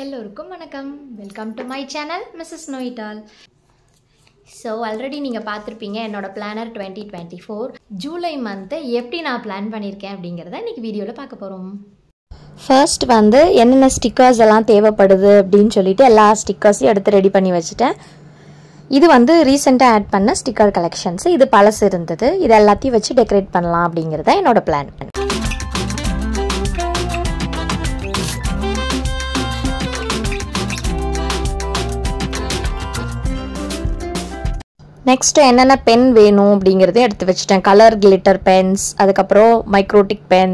எல்லோருக்கும் வணக்கம். Welcome to my channel Mrs நோயிட்டால். ஸோ ஆல்ரெடி நீங்கள் பார்த்துருப்பீங்க என்னோட பிளானர் 2024 ஜூலை மந்த்து எப்படி நான் பிளான் பண்ணியிருக்கேன் அப்படிங்கிறத இன்றைக்கி வீடியோவில் பார்க்க போகிறோம். ஃபர்ஸ்ட் வந்து என்னென்ன ஸ்டிக்கர்ஸ் எல்லாம் தேவைப்படுது அப்படின்னு சொல்லிட்டு எல்லா ஸ்டிக்கர்ஸையும் எடுத்து ரெடி பண்ணி வச்சுட்டேன். இது வந்து ரீசெண்டாக ஆட் பண்ண ஸ்டிக்கர் கலெக்ஷன்ஸ். இது பழசு இருந்தது. இது எல்லாத்தையும் வச்சு டெக்கரேட் பண்ணலாம் அப்படிங்கிறத என்னோட பிளான். நெக்ஸ்ட்டு என்னென்ன பென் வேணும் அப்படிங்கிறதையும் எடுத்து வச்சுட்டேன். கலர் கிளிட்டர் பென்ஸ், அதுக்கப்புறம் மைக்ரோட்டிக் பென்,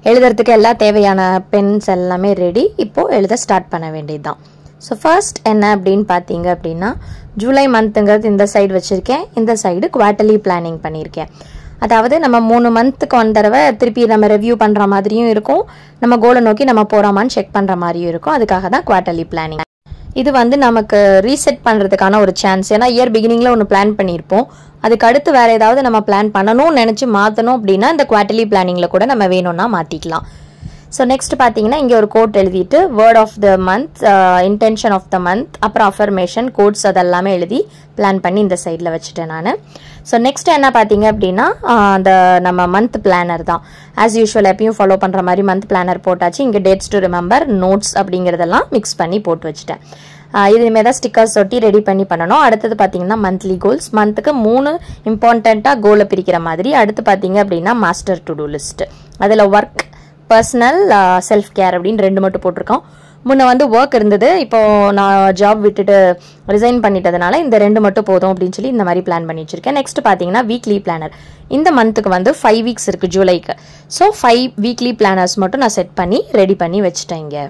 எழுதுறதுக்கு எல்லா தேவையான பென்ஸ் எல்லாமே ரெடி. இப்போது எழுத ஸ்டார்ட் பண்ண வேண்டியது தான். ஸோ ஃபர்ஸ்ட் என்ன அப்படின்னு பார்த்தீங்க அப்படின்னா, ஜூலை மந்த்துங்கிறது இந்த சைடு வச்சுருக்கேன், இந்த சைடு குவார்ட்டர்லி பிளானிங் பண்ணியிருக்கேன். அதாவது நம்ம 3 மந்த்துக்கு ஒன் தடவை திருப்பி நம்ம ரிவ்யூ பண்ணுற மாதிரியும் இருக்கும், நம்ம கோலை நோக்கி நம்ம போகிறோமான்னு செக் பண்ணுற மாதிரியும் இருக்கும். அதுக்காக தான் குவார்ட்டர்லி பிளானிங். இது வந்து நமக்கு ரீசெட் பண்ணுறதுக்கான ஒரு சான்ஸ். ஏன்னா இயர் பிகினிங்கில் ஒன்று பிளான் பண்ணியிருப்போம், அதுக்கு அடுத்து வேறு ஏதாவது நம்ம பிளான் பண்ணணும்னு நினச்சி மாற்றணும் அப்படின்னா இந்த குவார்ட்டர்லி பிளானிங்கில் கூட நம்ம வேணும்னா மாற்றிக்கலாம். ஸோ நெக்ஸ்ட் பார்த்தீங்கன்னா இங்கே ஒரு கோட் எழுதிட்டு word of the month, intention of the month, அப்புறம் அஃபர்மேஷன் கோட்ஸ் அதெல்லாமே எழுதி பிளான் பண்ணி இந்த சைடில் வச்சுட்டேன் நான். ஸோ நெக்ஸ்ட் என்ன பார்த்தீங்க அப்படின்னா அந்த நம்ம மந்த் பிளானர் தான். ஆஸ் யூஷுவல் எப்பயும் ஃபாலோ பண்ணுற மாதிரி மந்த் பிளானர் போட்டாச்சு. இங்கே டேட்ஸ் டு ரிமெம்பர், நோட்ஸ் அப்படிங்கிறதெல்லாம் மிக்ஸ் பண்ணி போட்டு வச்சுட்டேன். இதுமே தான் ஸ்டிக்கர்ஸ் ஒட்டி ரெடி பண்ணி பண்ணணும். அடுத்தது பார்த்தீங்கன்னா மந்த்லி கோல்ஸ். மந்த்துக்கு 3 இம்பார்ட்டண்ட்டாக கோலை பிரிக்கிற மாதிரி. அடுத்து பார்த்தீங்க அப்படின்னா மாஸ்டர் டு டூ லிஸ்ட். அதில் ஒர்க், பர்சனல், செல்ஃப் கேர் அப்படின்னு 2 மட்டும் போட்டிருக்கோம். முன்ன வந்து ஒர்க் இருந்தது, இப்போது நான் ஜாப் விட்டுட்டு ரிசைன் பண்ணிட்டதுனால இந்த 2 மட்டும் போதும் அப்படின்னு சொல்லி இந்த மாதிரி பிளான் பண்ணி வச்சுருக்கேன். நெக்ஸ்ட் பார்த்தீங்கன்னா வீக்லி பிளானர். இந்த மந்த்துக்கு வந்து 5 வீக்ஸ் இருக்குது ஜூலைக்கு. ஸோ 5 வீக்லி பிளானர்ஸ் மட்டும் நான் செட் பண்ணி ரெடி பண்ணி வச்சுட்டேன் இங்கே.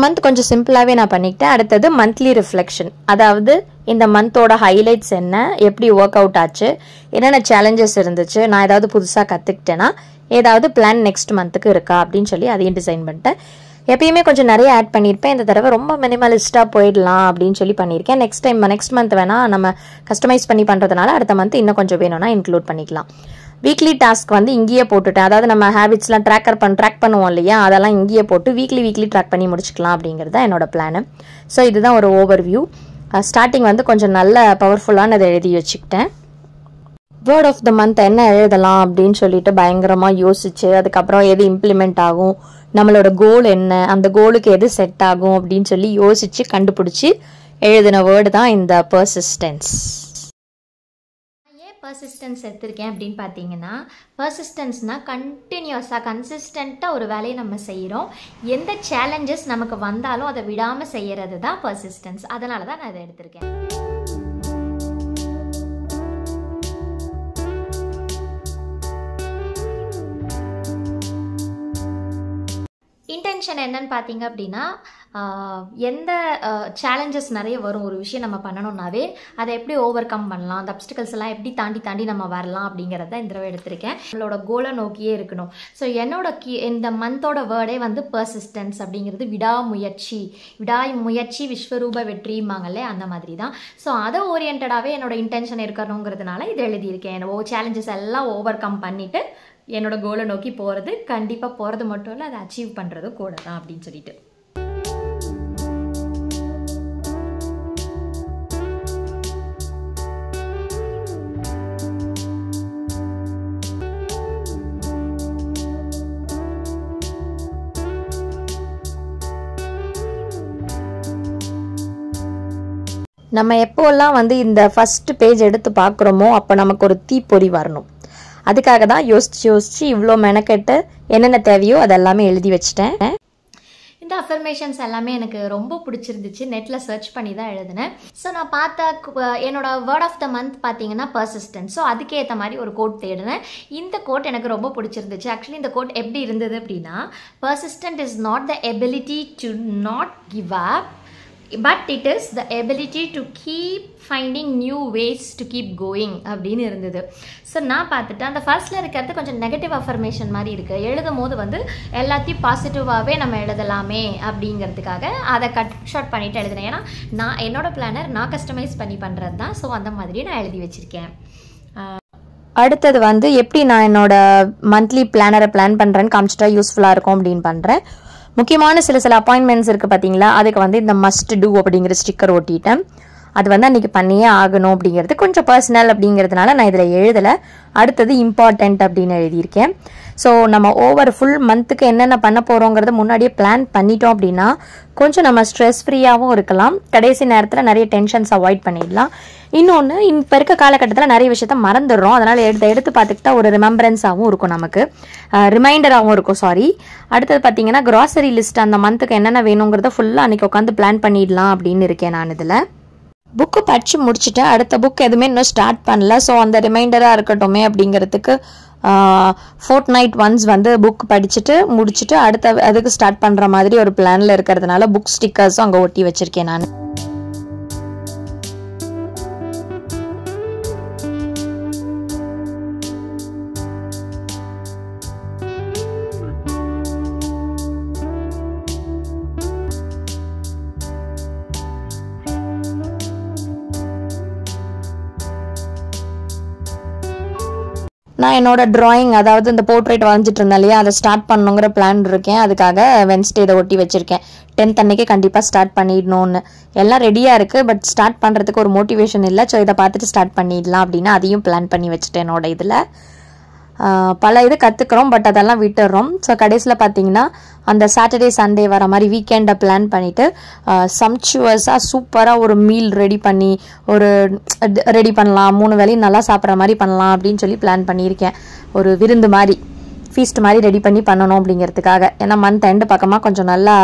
மந்த் கொஞ்சம் சிம்பிளாகவே நான் பண்ணிக்கிட்டேன். அடுத்தது மந்த்லி ரிஃப்ளெக்ஷன். அதாவது இந்த மந்தோட ஹைலைட்ஸ் என்ன, எப்படி ஒர்க் அவுட் ஆச்சு, என்னென்ன சேலஞ்சஸ் இருந்துச்சு, நான் ஏதாவது புதுசாக கற்றுக்கிட்டேன்னா ஏதாவது பிளான் நெக்ஸ்ட் மந்த்துக்கு இருக்கா அப்படின்னு சொல்லி அதையும் டிசைன் பண்ணிட்டேன். எப்பயுமே கொஞ்சம் நிறைய ஆட் பண்ணியிருப்பேன், இந்த தடவை ரொம்ப மினிமலிஸ்ட்டாக போயிடலாம் அப்படின்னு சொல்லி பண்ணியிருக்கேன். நெக்ஸ்ட் மந்த் வேணால் நம்ம கஸ்டமைஸ் பண்ணி பண்ணுறதுனால அடுத்த மந்த் இன்னும் கொஞ்சம் வேணும்னா இன்க்ளூட் பண்ணிக்கலாம். வீக்லி டாஸ்க் வந்து இங்கேயே போட்டுட்டேன். அதாவது நம்ம ஹேபிட்ஸ்லாம் ட்ராக் பண்ணுவோம் இல்லையா, அதெல்லாம் இங்கேயே போட்டு வீக்லி ட்ராக் பண்ணி முடிச்சுக்கலாம் அப்படிங்கிறது தான் என்னோட பிளானு. ஸோ இதுதான் ஒரு ஓவர் வியூ. ஸ்டார்டிங் வந்து கொஞ்சம் நல்ல பவர்ஃபுல்லான அதை எழுதி வச்சுக்கிட்டேன். வேர்ட் ஆஃப் த மந்த் என்ன எழுதலாம் அப்படின்னு சொல்லிட்டு பயங்கரமாக யோசிச்சு, அதுக்கப்புறம் எது இம்ப்ளிமெண்ட் ஆகும், நம்மளோட கோல் என்ன, அந்த கோலுக்கு எது செட் ஆகும் அப்படின்னு சொல்லி யோசிச்சு கண்டுபிடிச்சி எழுதின வேர்டு தான் இந்த பர்சிஸ்டன்ஸ். பர்சிஸ்டன்ஸ் எடுத்திருக்கேன் அப்படின்னு பார்த்தீங்கன்னா, பர்சிஸ்டன்ஸ்னால் கண்டினியூஸாக கன்சிஸ்டண்ட்டாக ஒரு வேலையை நம்ம செய்கிறோம். எந்த சேலஞ்சஸ் நமக்கு வந்தாலும் அதை விடாமல் செய்கிறது தான் பர்சிஸ்டன்ஸ். அதனால தான் நான் அதை எடுத்திருக்கேன். இன்டென்ஷன் என்னன்னு பார்த்தீங்க அப்படின்னா, எந்த சேலஞ்சஸ் நிறைய வரும் ஒரு விஷயம் நம்ம பண்ணணும்னாவே அதை எப்படி ஓவர் கம் பண்ணலாம், அந்த அப்டிகல்ஸ் எல்லாம் எப்படி தாண்டி நம்ம வரலாம் அப்படிங்கிறத இந்த தடவை எடுத்திருக்கேன். நம்மளோட கோலை நோக்கியே இருக்கணும். ஸோ என்னோட இந்த மந்தோட வேர்டே வந்து பர்சிஸ்டன்ஸ் அப்படிங்கிறது விடாமுயற்சி விஸ்வரூப வெற்றிமாங்கல்லே அந்த மாதிரி தான். ஸோ அதை ஓரியன்டாகவே என்னோட இன்டென்ஷன் இருக்கணுங்கிறதுனால இது எழுதியிருக்கேன். சேலஞ்சஸ் எல்லாம் ஓவர் கம் பண்ணிவிட்டு என்னோட கோலை நோக்கி போகிறது, கண்டிப்பாக போகிறது மட்டும் இல்லை அதை அச்சீவ் பண்ணுறது கூட தான் அப்படின்னு சொல்லிட்டு. நம்ம எப்போல்லாம் வந்து இந்த ஃபர்ஸ்ட் பேஜ் எடுத்து பார்க்குறோமோ அப்போ நமக்கு ஒரு தீப்பொறி வரணும். அதுக்காக தான் யோசிச்சு இவ்வளோ மெனக்கெட்டு என்னென்ன தேவையோ அதெல்லாமே எழுதி வச்சுட்டேன். இந்த அஃபர்மேஷன்ஸ் எல்லாமே எனக்கு ரொம்ப பிடிச்சிருந்துச்சு. நெட்டில் சர்ச் பண்ணி தான் எழுதினேன். ஸோ நான் பார்த்த என்னோட வேர்ட் ஆஃப் த மந்த் பார்த்தீங்கன்னா பர்சிஸ்டன்ஸ். ஸோ அதுக்கேற்ற மாதிரி ஒரு கோட் தேடினேன். இந்த கோட் எனக்கு ரொம்ப பிடிச்சிருந்துச்சு. ஆக்சுவலி இந்த கோட் எப்படி இருந்தது அப்படின்னா, persistent is not the ability to not give up, but it is the ability to keep finding new ways to keep going அப்படின்னு இருந்தது. ஸோ நான் பார்த்துட்டு அந்த ஃபர்ஸ்ட்டில் இருக்கிறது கொஞ்சம் நெகட்டிவ் அஃபர்மேஷன் மாதிரி இருக்குது. எழுதும் போது வந்து எல்லாத்தையும் பாசிட்டிவாகவே நம்ம எழுதலாமே அப்படிங்கிறதுக்காக அதை கட் ஷார்ட் பண்ணிவிட்டு எழுதினேன். ஏன்னா நான் என்னோட பிளானர் நான் கஸ்டமைஸ் பண்ணி பண்ணுறது தான். ஸோ அந்த மாதிரி நான் எழுதி வச்சுருக்கேன். அடுத்தது வந்து எப்படி நான் என்னோட மந்த்லி பிளானரை பிளான் பண்ணுறேன்னு காமிச்சிட்டா யூஸ்ஃபுல்லாக இருக்கும் அப்படின்னு பண்ணுறேன். முக்கியமான சில அப்பாயின்மெண்ட்ஸ் இருக்குது பார்த்தீங்களா, அதுக்கு வந்து இந்த மஸ்ட் டூ அப்படிங்கிற ஸ்டிக்கர் ஒட்டிட்டேன். அது வந்து அன்றைக்கி பண்ணியே ஆகணும் அப்படிங்கிறது கொஞ்சம் பர்சனல் அப்படிங்கிறதுனால நான் இதில் எழுதலை. அடுத்தது இம்பார்ட்டண்ட் அப்படின்னு எழுதியிருக்கேன். ஸோ நம்ம ஓவர் ஃபுல் மந்த்துக்கு என்னென்ன பண்ண போகிறோங்கிறத முன்னாடியே பிளான் பண்ணிட்டோம் அப்படின்னா கொஞ்சம் நம்ம ஸ்ட்ரெஸ் ஃப்ரீயாகவும் இருக்கலாம். கடைசி நேரத்தில் நிறைய டென்ஷன்ஸ் அவாய்ட் பண்ணிடலாம். இன்னொன்று, இப்போ இருக்க காலகட்டத்தில் நிறைய விஷயத்த மறந்துடுறோம். அதனால் எடுத்து பார்த்துக்கிட்டா ஒரு ரிமெம்பரன்ஸாகவும் இருக்கும், நமக்கு ரிமைண்டராகவும் இருக்கும். அடுத்தது பார்த்தீங்கன்னா க்ராசரி லிஸ்ட் அந்த மந்த்துக்கு என்னென்ன வேணுங்கிறத ஃபுல்லாக அன்றைக்கி உட்காந்து பிளான் பண்ணிடலாம் அப்படின்னு இருக்கேன் நான். இதில் புக்கு படித்து முடிச்சுட்டு அடுத்த புக் எதுவுமே இன்னும் ஸ்டார்ட் பண்ணல. ஸோ அந்த ரிமைண்டராக இருக்கட்டுமே அப்படிங்கிறதுக்கு ஃபோர்ட்நைட் ஒன்ஸ் வந்து புக் படிச்சுட்டு முடிச்சுட்டு அதுக்கு ஸ்டார்ட் பண்ணுற மாதிரி ஒரு பிளானில் இருக்கிறதுனால புக் ஸ்டிக்கர்ஸும் அங்கே ஒட்டி வச்சுருக்கேன் நான். நான் என்னோட டிராயிங், அதாவது இந்த போர்ட்ரேட் வரைஞ்சிட்டு இருந்தேன் இல்லையா, அதை ஸ்டார்ட் பண்ணணுங்கிற பிளான் இருக்கேன். அதுக்காக வென்ஸ்டே இதை ஒட்டி வச்சிருக்கேன். 10th அன்னைக்கு கண்டிப்பாக ஸ்டார்ட் பண்ணிடணும்னு. எல்லாம் ரெடியாக இருக்குது, பட் ஸ்டார்ட் பண்ணுறதுக்கு ஒரு மோட்டிவேஷன் இல்லை. ஸோ இதை பார்த்துட்டு ஸ்டார்ட் பண்ணிடலாம் அப்படின்னு அதையும் பிளான் பண்ணி வச்சுட்டேன். என்னோட இதில் பல இது கற்றுக்குறோம், பட் அதெல்லாம் விட்டுடுறோம். ஸோ கடைசியில் பார்த்தீங்கன்னா அந்த சாட்டர்டே சண்டே வர மாதிரி வீக்கெண்டை பிளான் பண்ணிவிட்டு சம்ச்சுவஸாக சூப்பராக ஒரு மீல் ரெடி பண்ணலாம், 3 வேளையும் நல்லா சாப்பிட்ற மாதிரி பண்ணலாம் அப்படின்னு சொல்லி பிளான் பண்ணியிருக்கேன். ஒரு விருந்து மாதிரி, ஃபீஸ்ட் மாதிரி ரெடி பண்ணணும் அப்படிங்கிறதுக்காக. ஏன்னா மந்த் எண்டு பக்கமாக கொஞ்சம் நல்லா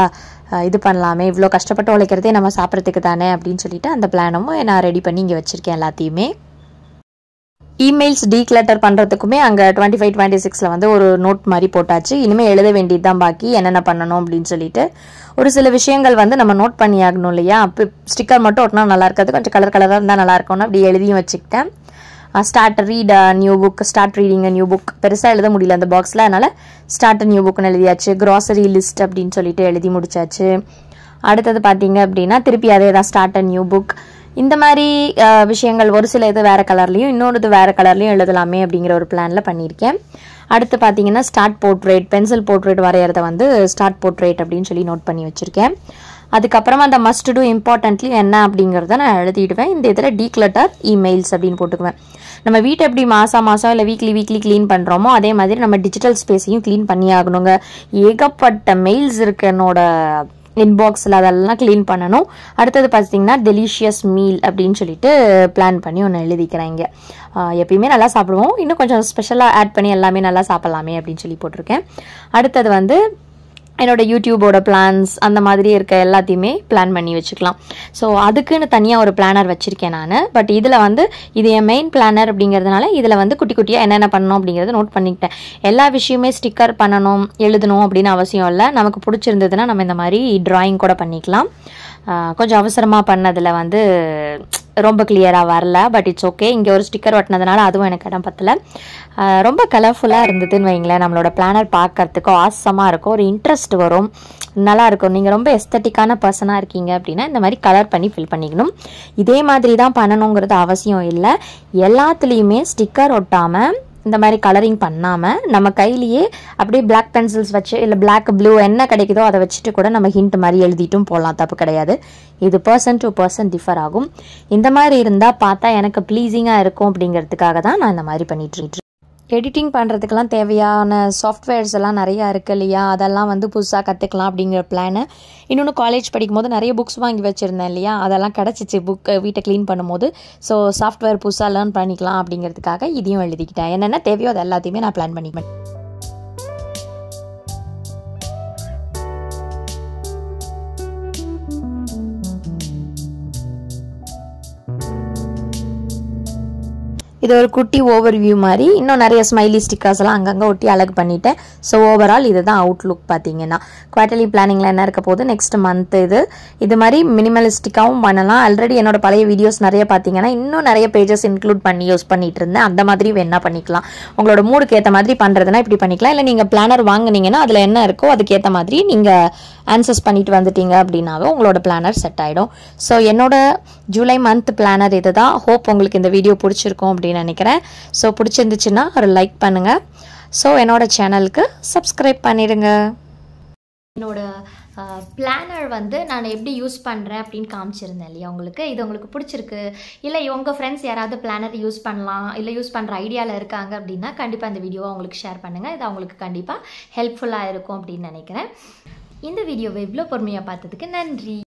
இது பண்ணலாமே, இவ்வளோ கஷ்டப்பட்டு உழைக்கிறதே நம்ம சாப்பிட்றதுக்கு தானே அப்படின்னு சொல்லிட்டு அந்த பிளானும் நான் ரெடி பண்ணி இங்கே வச்சுருக்கேன் எல்லாத்தையுமே. இமெயில்ஸ் டீக்ளட்டர் பண்ணுறதுக்குமே அங்கே 25-26 வந்து ஒரு நோட் மாதிரி போட்டாச்சு. இனிமேல் எழுத வேண்டியது தான் பாக்கி, என்னென்ன பண்ணணும் அப்படின்னு சொல்லிட்டு. ஒரு சில விஷயங்கள் வந்து நம்ம நோட் பண்ணி ஆகணும் இல்லையா. அப்போ ஸ்டிக்கர் மட்டும் ஒட்டினா நல்லா இருக்காது, கொஞ்சம் கலராக இருந்தால் நல்லா இருக்கும்னு அப்படி எழுதியும் வச்சுக்கிட்டேன். Start read new book, start reading new book. பெருசாக எழுத முடியல அந்த பாக்ஸில், அதனால் ஸ்டார்ட் நியூ புக்னு எழுதியாச்சு. க்ராசரி லிஸ்ட் அப்படின்னு சொல்லிட்டு எழுதி முடிச்சாச்சு. அடுத்தது பார்த்தீங்க அப்படின்னா திருப்பி அதே தான், ஸ்டார்ட் நியூ புக். இந்த மாதிரி விஷயங்கள் ஒரு சில இது வேறு கலர்லையும் இன்னொரு இது வேறு கலர்லையும் எழுதலாமே அப்படிங்கிற ஒரு பிளானில் பண்ணியிருக்கேன். அடுத்து பார்த்தீங்கன்னா ஸ்டார்ட் போர்ட்ரேட், பென்சில் போர்ட்ரேட் வரைகிறத வந்து ஸ்டார்ட் போர்ட்ரேட் அப்படின்னு சொல்லி நோட் பண்ணி வச்சுருக்கேன். அதுக்கப்புறமா அந்த மஸ்ட் டூ இம்பார்ட்டன்ட்லி என்ன அப்படிங்கிறத நான் எழுதிடுவேன். இந்த இதில் டீக்ளட்டர் இமெயில்ஸ் அப்படின்னு போட்டுக்குவேன். நம்ம வீட்டை எப்படி மாதம் இல்லை வீக்லி க்ளீன் பண்ணுறோமோ அதே மாதிரி நம்ம டிஜிட்டல் ஸ்பேஸையும் க்ளீன் பண்ணி ஆகணுங்க. ஏகப்பட்ட மெயில்ஸ் இருக்குது என்னோட இன்பாக்ஸில், அதெல்லாம் க்ளீன் பண்ணணும். அடுத்தது பார்த்தீங்கன்னா டெலிஷியஸ் மீல் அப்படின்னு சொல்லிட்டு பிளான் பண்ணி ஒன்று எழுதிக்கிறேன். இங்கே எப்பயுமே நல்லா சாப்பிடுவோம், இன்னும் கொஞ்சம் ஸ்பெஷலாக ஆட் பண்ணி எல்லாமே நல்லா சாப்பிட்லாமே அப்படின்னு சொல்லி போட்டிருக்கேன். அடுத்தது வந்து என்னோட யூடியூபோட பிளான்ஸ் அந்த மாதிரி இருக்க எல்லாத்தையுமே பிளான் பண்ணி வச்சுக்கலாம். ஸோ அதுக்குன்னு தனியாக ஒரு பிளானர் வச்சுருக்கேன் நான். பட் இதில் வந்து இது என் மெயின் பிளானர் அப்படிங்கிறதுனால இதில் வந்து குட்டி குட்டியாக என்னென்ன பண்ணணும் அப்படிங்கிறத நோட் பண்ணிக்கிட்டேன். எல்லா விஷயமே ஸ்டிக்கர் பண்ணணும் எழுதணும் அப்படின்னு அவசியம் இல்லை. நமக்கு பிடிச்சிருந்ததுன்னா நம்ம இந்த மாதிரி டிராயிங் கூட பண்ணிக்கலாம். கொஞ்சம் அவசரமாக பண்ணதில் வந்து ரொம்ப கிளியராக வரல, பட் இட்ஸ் ஓகே. இங்கே ஒரு ஸ்டிக்கர் ஒட்டினதுனால அதுவும் எனக்கு இடம் பத்தலை. ரொம்ப கலர்ஃபுல்லாக இருந்ததுன்னு வைங்களேன். நம்மளோட பிளானர் பார்க்கறதுக்கு ஆசமாக இருக்கும், ஒரு இன்ட்ரெஸ்ட் வரும், நல்லா இருக்கும். நீங்கள் ரொம்ப எஸ்தட்டிக்கான பர்சனாக இருக்கீங்க அப்படின்னா இந்த மாதிரி கலர் பண்ணி ஃபில் பண்ணிக்கணும். இதே மாதிரி தான் பண்ணணுங்கிறது அவசியம் இல்லை. எல்லாத்துலேயுமே ஸ்டிக்கர் ஒட்டாமல் இந்த மாதிரி கலரிங் பண்ணாமல் நம்ம கையிலேயே அப்படியே பிளாக் பென்சில்ஸ் வச்சு இல்லை பிளாக் ப்ளூ என்ன கிடைக்குதோ அதை வச்சுட்டு கூட நம்ம ஹிண்ட் மாதிரி எழுதிட்டும் போடலாம், தப்பு கிடையாது. இது பர்சன் டு பர்சன் டிஃபர் ஆகும். இந்த மாதிரி இருந்தால் பார்த்தா எனக்கு ப்ளீஸிங்காக இருக்கும் அப்படிங்கிறதுக்காக தான் நான் இந்த மாதிரி பண்ணிட்டுருக்கேன். எடிட்டிங் பண்ணுறதுக்கெல்லாம் தேவையான சாஃப்ட்வேர்ஸ் எல்லாம் நிறையா இருக்குது இல்லையா, அதெல்லாம் வந்து புதுசாக கற்றுக்கலாம் அப்படிங்கிற பிளானு. இன்னொன்று காலேஜ் படிக்கும் போது நிறைய புக்ஸ் வாங்கி வச்சுருந்தேன் இல்லையா, அதெல்லாம் கிடச்சிச்சு புக்கு வீட்டை க்ளீன் பண்ணும்போது. ஸோ சாஃப்ட்வேர் புதுசாக லேர்ன் பண்ணிக்கலாம் அப்படிங்கிறதுக்காக இதையும் எழுதிக்கிட்டேன். என்னென்ன தேவையோ அது எல்லாத்தையுமே நான் பிளான் பண்ணிப்பேன். இது ஒரு குட்டி ஓவர் வியூ மாதிரி. இன்னும் நிறைய ஸ்மைலி ஸ்டிக்கர்ஸ் எல்லாம் அங்கங்கே ஒட்டி அழகு பண்ணிட்டேன். ஸோ ஓவரால் இதுதான் அவுட்லுக் பார்த்தீங்கன்னா. குவார்ட்டர்லி பிளானிங்கில் என்ன இருக்க போகுது, நெக்ஸ்ட் மந்த் இது மாதிரி மினிமலிஸ்டிக்காகவும் பண்ணலாம். ஆல்ரெடி என்னோட பழைய வீடியோஸ் நிறைய பார்த்தீங்கன்னா இன்னும் நிறைய பேஜஸ் இன்க்ளூட் பண்ணி யூஸ் பண்ணிட்டு இருந்தேன். அந்த மாதிரி வேணா பண்ணிக்கலாம். உங்களோட மூடுக்கு ஏற்ற மாதிரி பண்ணுறதுனா இப்படி பண்ணிக்கலாம். இல்லை நீங்கள் பிளானர் வாங்கினீங்கன்னா அதில் என்ன இருக்கோ அதுக்கேற்ற மாதிரி நீங்கள் ஆன்சர்ஸ் பண்ணிட்டு வந்துட்டீங்க அப்படின்னாவே உங்களோட பிளானர் செட் ஆகிடும். ஸோ என்னோட ஜூலை மந்த் பிளானர் இதுதான். ஹோப் உங்களுக்கு இந்த வீடியோ பிடிச்சிருக்கும் அப்படின்னு நினைக்கிறேன். ஸோ பிடிச்சிருந்துச்சுன்னா ஒரு லைக் பண்ணுங்கள். ஸோ என்னோட சேனலுக்கு சப்ஸ்கிரைப் பண்ணிடுங்க. என்னோட பிளானர் வந்து நான் எப்படி யூஸ் பண்ணுறேன் அப்படின்னு காமிச்சிருந்தேன் இல்லையா உங்களுக்கு. இது உங்களுக்கு பிடிச்சிருக்கு, இல்லை உங்கள் ஃப்ரெண்ட்ஸ் யாராவது பிளானர் யூஸ் பண்ணலாம், இல்லை யூஸ் பண்ணுற ஐடியாவில் இருக்காங்க அப்படின்னா கண்டிப்பாக இந்த வீடியோவை அவங்களுக்கு ஷேர் பண்ணுங்கள். இது அவங்களுக்கு கண்டிப்பாக ஹெல்ப்ஃபுல்லாக இருக்கும் அப்படின்னு நினைக்கிறேன். இந்த வீடியோவை இவ்வளோ பொறுமையாக பார்த்ததுக்கு நன்றி.